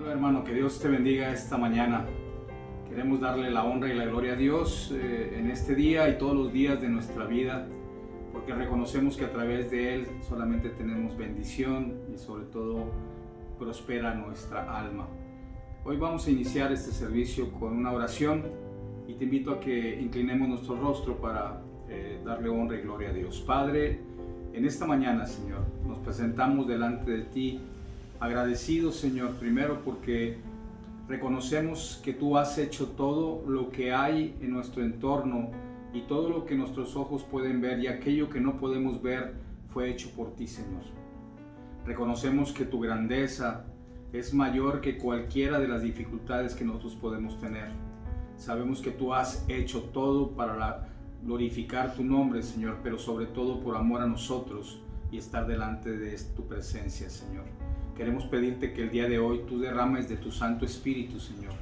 Hola hermano, que Dios te bendiga esta mañana. Queremos darle la honra y la gloria a Dios en este día y todos los días de nuestra vida, porque reconocemos que a través de Él solamente tenemos bendición y sobre todo prospera nuestra alma. Hoy vamos a iniciar este servicio con una oración y te invito a que inclinemos nuestro rostro para darle honra y gloria a Dios. Padre, en esta mañana, Señor, nos presentamos delante de ti agradecidos, Señor, primero porque reconocemos que tú has hecho todo lo que hay en nuestro entorno y todo lo que nuestros ojos pueden ver, y aquello que no podemos ver fue hecho por ti, Señor. Reconocemos que tu grandeza es mayor que cualquiera de las dificultades que nosotros podemos tener. Sabemos que tú has hecho todo para glorificar tu nombre, Señor, pero sobre todo por amor a nosotros y estar delante de tu presencia, Señor. Queremos pedirte que el día de hoy tú derrames de tu Santo Espíritu, Señor,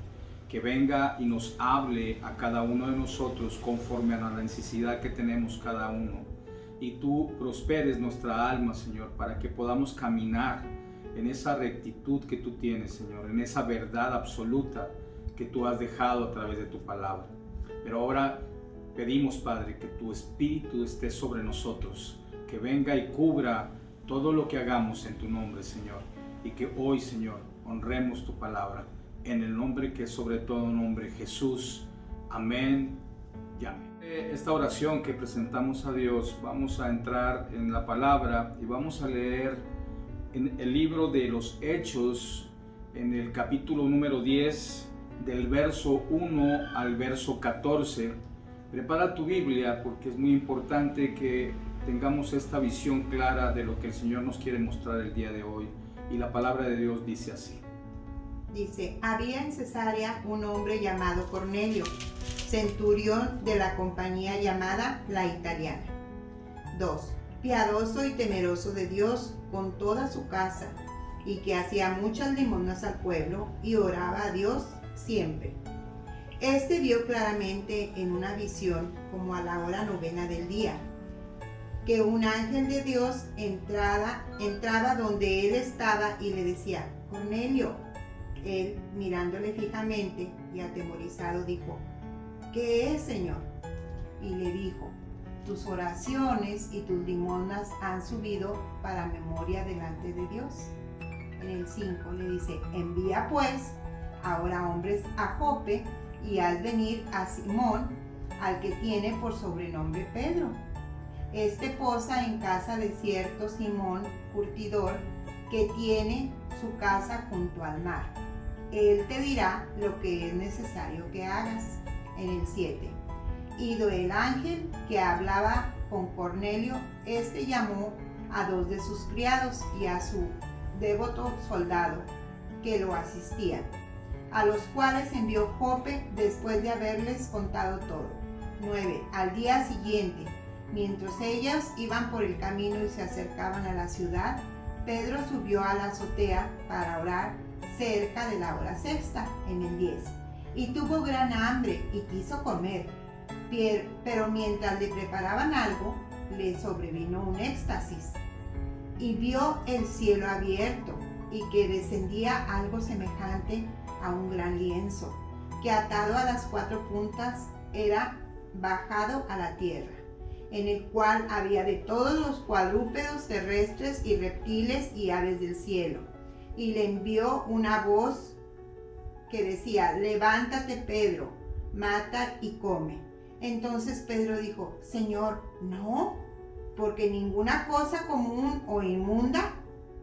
que venga y nos hable a cada uno de nosotros conforme a la necesidad que tenemos cada uno, y tú prosperes nuestra alma, Señor, para que podamos caminar en esa rectitud que tú tienes, Señor, en esa verdad absoluta que tú has dejado a través de tu palabra. Pero ahora pedimos, Padre, que tu Espíritu esté sobre nosotros, que venga y cubra todo lo que hagamos en tu nombre, Señor, y que hoy, Señor, honremos tu palabra en el nombre que es sobre todo nombre, Jesús. Amén y amén. Esta oración que presentamos a Dios, vamos a entrar en la palabra y vamos a leer en el libro de los Hechos, en el capítulo número 10, del verso 1 al verso 14. Prepara tu Biblia porque es muy importante que tengamos esta visión clara de lo que el Señor nos quiere mostrar el día de hoy. Y la palabra de Dios dice así. Dice: había en Cesarea un hombre llamado Cornelio, centurión de la compañía llamada La Italiana. 2. Piadoso y temeroso de Dios con toda su casa, y que hacía muchas limosnas al pueblo y oraba a Dios siempre. Este vio claramente en una visión, como a la hora 9 del día, que un ángel de Dios entraba donde él estaba y le decía: Cornelio. Él, mirándole fijamente y atemorizado, dijo: ¿qué es, Señor? Y le dijo: tus oraciones y tus limosnas han subido para memoria delante de Dios. En el 5 le dice: envía pues ahora hombres a Jope y haz venir a Simón, al que tiene por sobrenombre Pedro. Este posa en casa de cierto Simón curtidor, que tiene su casa junto al mar. Él te dirá lo que es necesario que hagas. En el 7. Ido el ángel que hablaba con Cornelio, este llamó a 2 de sus criados y a su devoto soldado que lo asistían, a los cuales envió Jope después de haberles contado todo. 9. Al día siguiente, mientras ellos iban por el camino y se acercaban a la ciudad, Pedro subió a la azotea para orar cerca de la hora sexta, en el 10, y tuvo gran hambre y quiso comer, pero mientras le preparaban algo, le sobrevino un éxtasis, y vio el cielo abierto y que descendía algo semejante a un gran lienzo, que atado a las 4 puntas era bajado a la tierra, en el cual había de todos los cuadrúpedos terrestres y reptiles y aves del cielo. Y le envió una voz que decía: levántate, Pedro, mata y come. Entonces Pedro dijo: Señor, no, porque ninguna cosa común o inmunda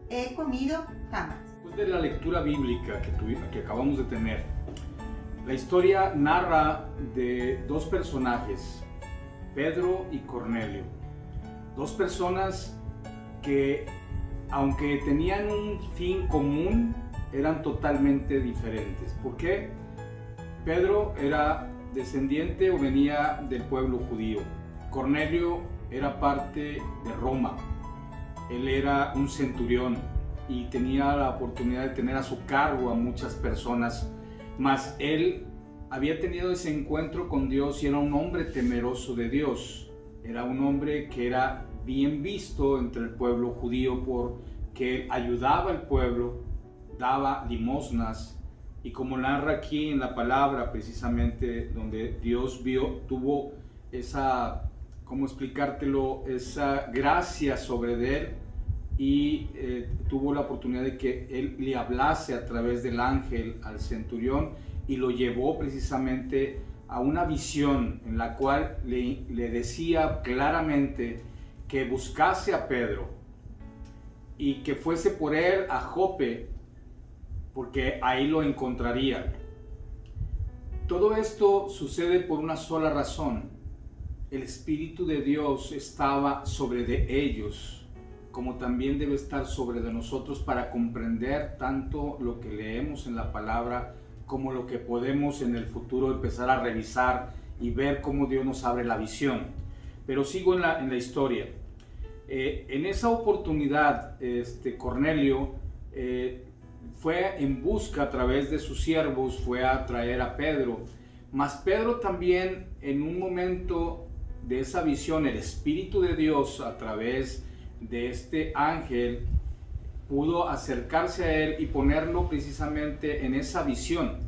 he comido jamás. Después de la lectura bíblica que acabamos de tener, la historia narra de 2 personajes, Pedro y Cornelio. 2 personas que, aunque tenían un fin común, eran totalmente diferentes. ¿Por qué? Pedro era descendiente o venía del pueblo judío. Cornelio era parte de Roma. Él era un centurión y tenía la oportunidad de tener a su cargo a muchas personas, mas él había tenido ese encuentro con Dios y era un hombre temeroso de Dios. Era un hombre que era bien visto entre el pueblo judío porque ayudaba al pueblo daba limosnas, y como narra aquí en la palabra, precisamente donde Dios tuvo esa, ¿cómo explicártelo?, esa gracia sobre de él, y tuvo la oportunidad de que él le hablase a través del ángel al centurión, y lo llevó precisamente a una visión en la cual le decía claramente que buscase a Pedro y que fuese por él a Jope, porque ahí lo encontraría. Todo esto sucede por una sola razón: el Espíritu de Dios estaba sobre de ellos, como también debe estar sobre de nosotros, para comprender tanto lo que leemos en la palabra como lo que podemos en el futuro empezar a revisar y ver cómo Dios nos abre la visión. Pero sigo en la historia. En esa oportunidad, Cornelio fue en busca a través de sus siervos, fue a traer a Pedro. Mas Pedro también, en un momento de esa visión, el Espíritu de Dios a través de este ángel pudo acercarse a él y ponerlo precisamente en esa visión.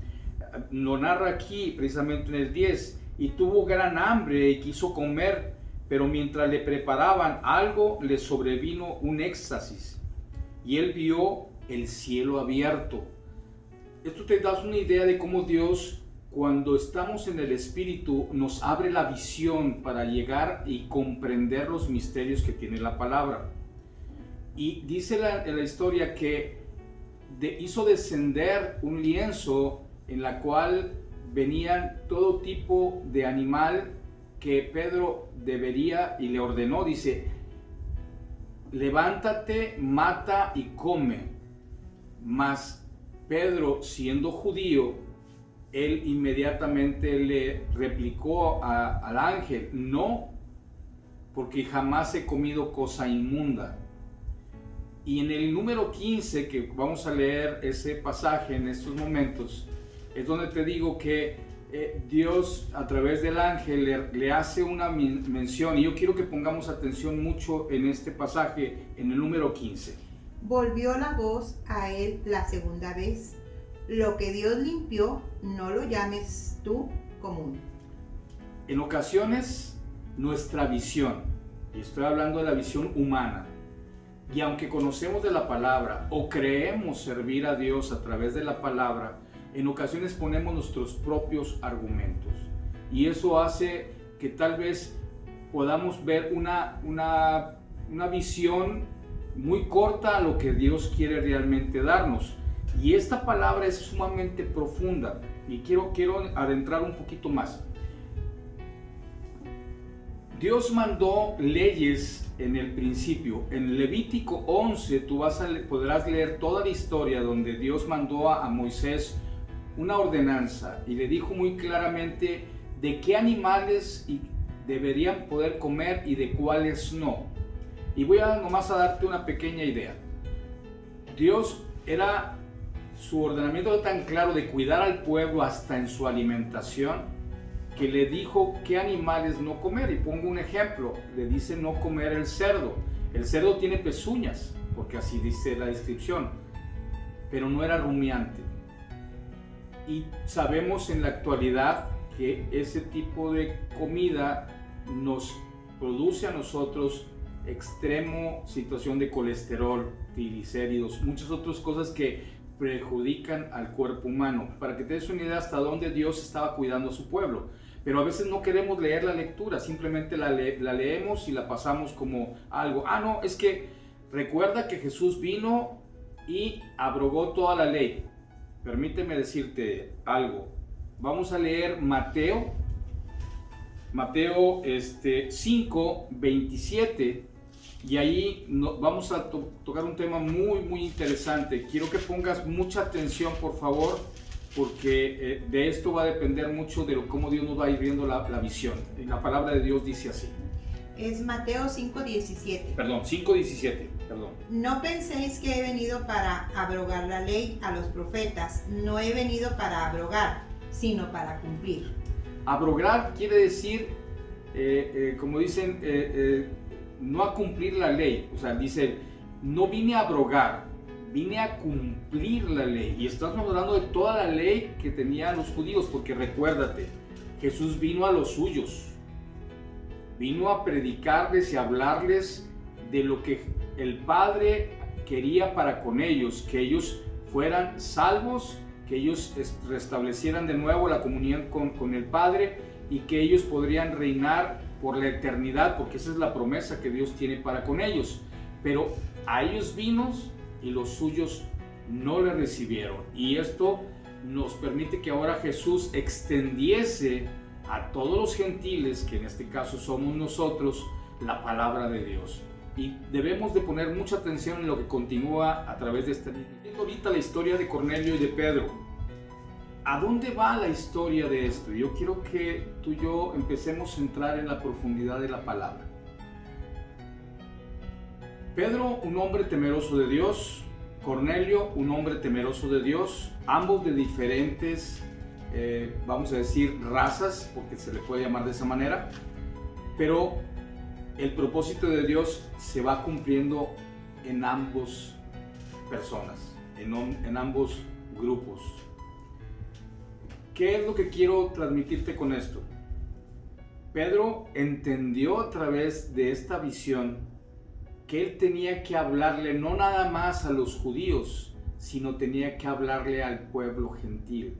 Lo narra aquí precisamente en el 10: y tuvo gran hambre y quiso comer, pero mientras le preparaban algo, le sobrevino un éxtasis, y él vio el cielo abierto. Esto te da una idea de cómo Dios, cuando estamos en el Espíritu, nos abre la visión para llegar y comprender los misterios que tiene la palabra. Y dice en la historia que hizo descender un lienzo en la cual venían todo tipo de animal que Pedro debería, y le ordenó, dice: levántate, mata y come. Mas Pedro, siendo judío, él inmediatamente le replicó al ángel: no, porque jamás he comido cosa inmunda. Y en el número 15, que vamos a leer ese pasaje en estos momentos, es donde te digo que Dios a través del ángel le hace una mención, y yo quiero que pongamos atención mucho en este pasaje, en el número 15. Volvió la voz a él la segunda vez: lo que Dios limpió, no lo llames tú común. En ocasiones, nuestra visión, y estoy hablando de la visión humana, y aunque conocemos de la palabra o creemos servir a Dios a través de la palabra, en ocasiones ponemos nuestros propios argumentos, y eso hace que tal vez podamos ver una visión muy corta a lo que Dios quiere realmente darnos. Y esta palabra es sumamente profunda, y quiero adentrar un poquito más. Dios mandó leyes en el principio. En Levítico 11 tú podrás leer toda la historia donde Dios mandó a Moisés una ordenanza y le dijo muy claramente de qué animales deberían poder comer y de cuáles no. Y voy nomás a darte una pequeña idea. Dios su ordenamiento era tan claro de cuidar al pueblo hasta en su alimentación, que le dijo qué animales no comer. Y pongo un ejemplo: le dice no comer el cerdo. El cerdo tiene pezuñas, porque así dice la descripción, pero no era rumiante. Y sabemos en la actualidad que ese tipo de comida nos produce a nosotros extremo situación de colesterol, triglicéridos, muchas otras cosas que perjudican al cuerpo humano. Para que te des una idea hasta dónde Dios estaba cuidando a su pueblo. Pero a veces no queremos leer la lectura, simplemente la leemos y la pasamos como algo. No, es que recuerda que Jesús vino y abrogó toda la ley. Permíteme decirte algo. Vamos a leer Mateo 5, 27, y ahí vamos a tocar un tema muy, muy interesante. Quiero que pongas mucha atención, por favor, porque de esto va a depender mucho de cómo Dios nos va a ir viendo la visión. La palabra de Dios dice así. Es Mateo 5:17. Perdón, 5:17, perdón. No penséis que he venido para abrogar la ley a los profetas. No he venido para abrogar, sino para cumplir. Abrogar quiere decir, como dicen, no a cumplir la ley. O sea, dice, no vine a abrogar, vine a cumplir la ley. Y estamos hablando de toda la ley que tenían los judíos, porque recuérdate, Jesús vino a los suyos, vino a predicarles y a hablarles de lo que el Padre quería para con ellos, que ellos fueran salvos, que ellos restablecieran de nuevo la comunión con el Padre y que ellos podrían reinar por la eternidad, porque esa es la promesa que Dios tiene para con ellos. Pero a ellos vino y los suyos no le recibieron. Y esto nos permite que ahora Jesús extendiese a todos los gentiles, que en este caso somos nosotros, la palabra de Dios. Y debemos de poner mucha atención en lo que continúa a través de este libro. Viendo ahorita la historia de Cornelio y de Pedro. ¿A dónde va la historia de esto? Yo quiero que tú y yo empecemos a entrar en la profundidad de la palabra. Pedro, un hombre temeroso de Dios. Cornelio, un hombre temeroso de Dios. Ambos de diferentes, vamos a decir, razas, porque se le puede llamar de esa manera. Pero el propósito de Dios se va cumpliendo en ambos personas, en ambos grupos. ¿Qué es lo que quiero transmitirte con esto? Pedro entendió a través de esta visión que él tenía que hablarle no nada más a los judíos, sino tenía que hablarle al pueblo gentil,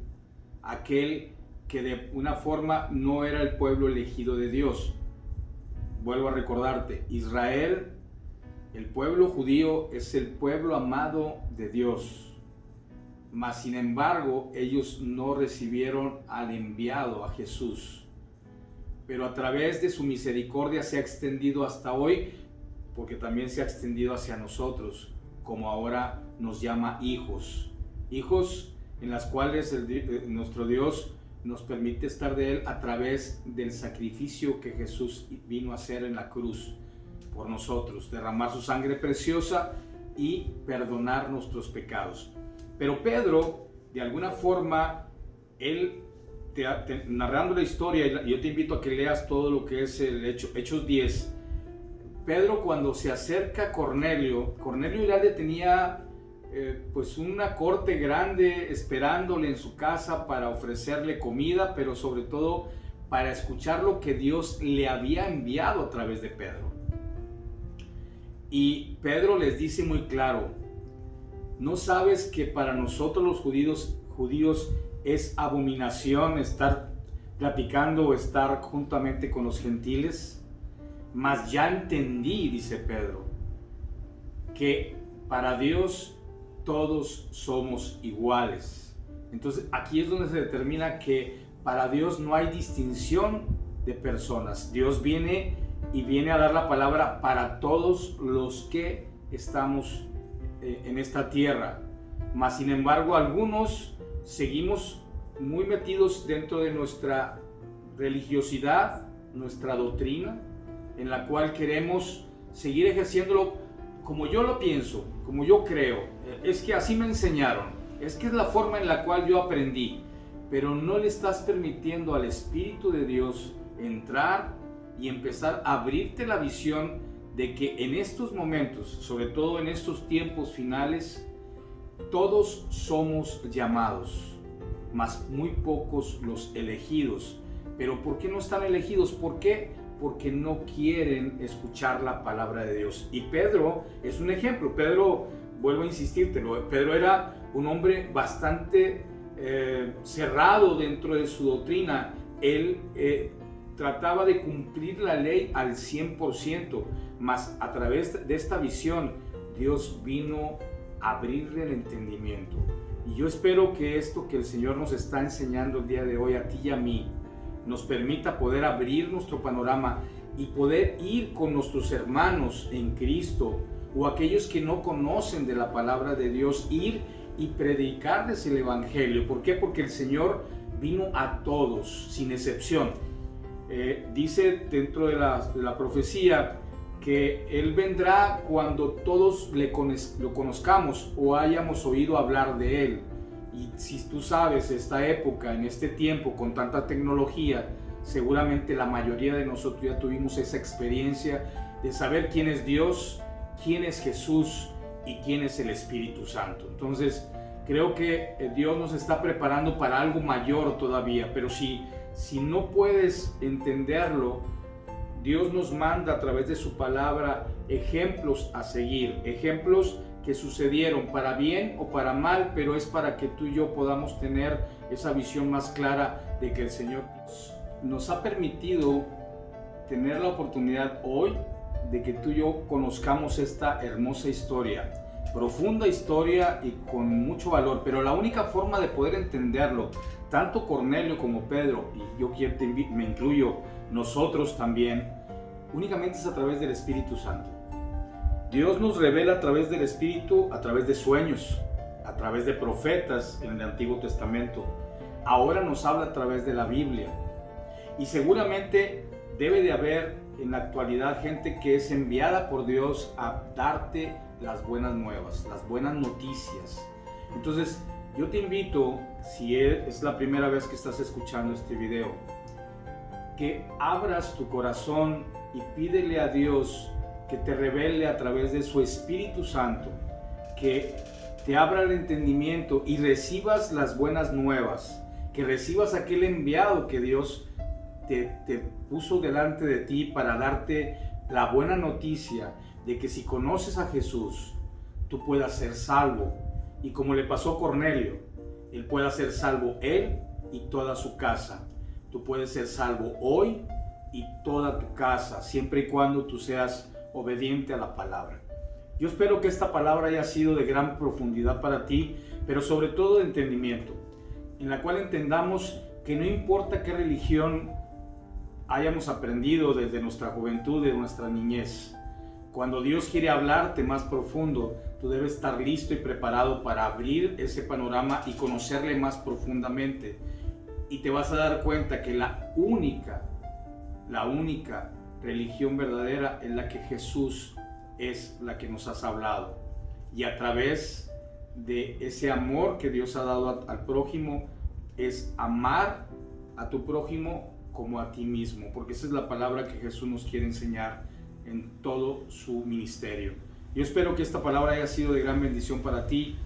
aquel que de una forma no era el pueblo elegido de Dios. Vuelvo a recordarte, Israel, el pueblo judío, es el pueblo amado de Dios. Mas sin embargo, ellos no recibieron al enviado, a Jesús. Pero a través de su misericordia se ha extendido hasta hoy, porque también se ha extendido hacia nosotros, como ahora nos llama hijos. Hijos en las cuales nuestro Dios nos permite estar de Él a través del sacrificio que Jesús vino a hacer en la cruz por nosotros, derramar su sangre preciosa y perdonar nuestros pecados. Pero Pedro, de alguna forma, él, narrando la historia, y yo te invito a que leas todo lo que es el Hechos 10, Pedro cuando se acerca a Cornelio ya le tenía pues una corte grande esperándole en su casa para ofrecerle comida, pero sobre todo para escuchar lo que Dios le había enviado a través de Pedro. Y Pedro les dice muy claro: ¿no sabes que para nosotros los judíos es abominación estar platicando o estar juntamente con los gentiles? Mas ya entendí, dice Pedro, que para Dios todos somos iguales. Entonces aquí es donde se determina que para Dios no hay distinción de personas. Dios viene a dar la palabra para todos los que estamos en esta tierra. Mas sin embargo, algunos seguimos muy metidos dentro de nuestra religiosidad, nuestra doctrina, en la cual queremos seguir ejerciéndolo como yo lo pienso, como yo creo. Es que así me enseñaron, es que es la forma en la cual yo aprendí, pero no le estás permitiendo al Espíritu de Dios entrar y empezar a abrirte la visión de que en estos momentos, sobre todo en estos tiempos finales, todos somos llamados, mas muy pocos los elegidos. Pero ¿por qué no están elegidos? ¿Por qué? Porque no quieren escuchar la palabra de Dios. Y Pedro es un ejemplo. Pedro, vuelvo a insistírtelo, Pedro era un hombre bastante cerrado dentro de su doctrina. Él trataba de cumplir la ley al 100%, mas a través de esta visión Dios vino a abrirle el entendimiento. Y yo espero que esto que el Señor nos está enseñando el día de hoy a ti y a mí nos permita poder abrir nuestro panorama y poder ir con nuestros hermanos en Cristo o aquellos que no conocen de la palabra de Dios, ir y predicarles el Evangelio. ¿Por qué? Porque el Señor vino a todos, sin excepción. Dice dentro de la profecía que Él vendrá cuando todos lo conozcamos o hayamos oído hablar de Él. Y si tú sabes, esta época, en este tiempo, con tanta tecnología, seguramente la mayoría de nosotros ya tuvimos esa experiencia de saber quién es Dios, quién es Jesús y quién es el Espíritu Santo. Entonces, creo que Dios nos está preparando para algo mayor todavía, pero si no puedes entenderlo, Dios nos manda a través de su palabra ejemplos a seguir, ejemplos que sucedieron para bien o para mal, pero es para que tú y yo podamos tener esa visión más clara de que el Señor nos ha permitido tener la oportunidad hoy de que tú y yo conozcamos esta hermosa historia, profunda historia y con mucho valor, pero la única forma de poder entenderlo, tanto Cornelio como Pedro, y yo me incluyo, nosotros también, únicamente es a través del Espíritu Santo. Dios nos revela a través del Espíritu, a través de sueños, a través de profetas en el Antiguo Testamento. Ahora nos habla a través de la Biblia. Y seguramente debe de haber en la actualidad gente que es enviada por Dios a darte las buenas nuevas, las buenas noticias. Entonces, yo te invito, si es la primera vez que estás escuchando este video, que abras tu corazón y pídele a Dios que te revele a través de su Espíritu Santo, que te abra el entendimiento y recibas las buenas nuevas, que recibas aquel enviado que Dios te puso delante de ti para darte la buena noticia de que si conoces a Jesús, tú puedas ser salvo. Y como le pasó a Cornelio, él pueda ser salvo él y toda su casa. Tú puedes ser salvo hoy y toda tu casa, siempre y cuando tú seas obediente a la palabra. Yo espero que esta palabra haya sido de gran profundidad para ti, pero sobre todo de entendimiento, en la cual entendamos que no importa qué religión hayamos aprendido desde nuestra juventud, de nuestra niñez, cuando Dios quiere hablarte más profundo, tú debes estar listo y preparado para abrir ese panorama y conocerle más profundamente. Y te vas a dar cuenta que la única religión verdadera es la que Jesús es la que nos has hablado. Y a través de ese amor que Dios ha dado al prójimo, es amar a tu prójimo como a ti mismo, porque esa es la palabra que Jesús nos quiere enseñar en todo su ministerio. Yo espero que esta palabra haya sido de gran bendición para ti.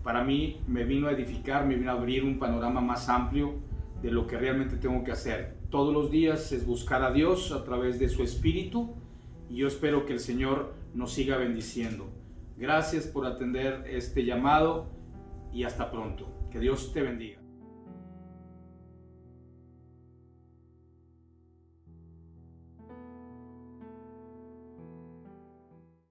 Para mí me vino a edificar, me vino a abrir un panorama más amplio de lo que realmente tengo que hacer. Todos los días es buscar a Dios a través de su Espíritu, y yo espero que el Señor nos siga bendiciendo. Gracias por atender este llamado y hasta pronto. Que Dios te bendiga.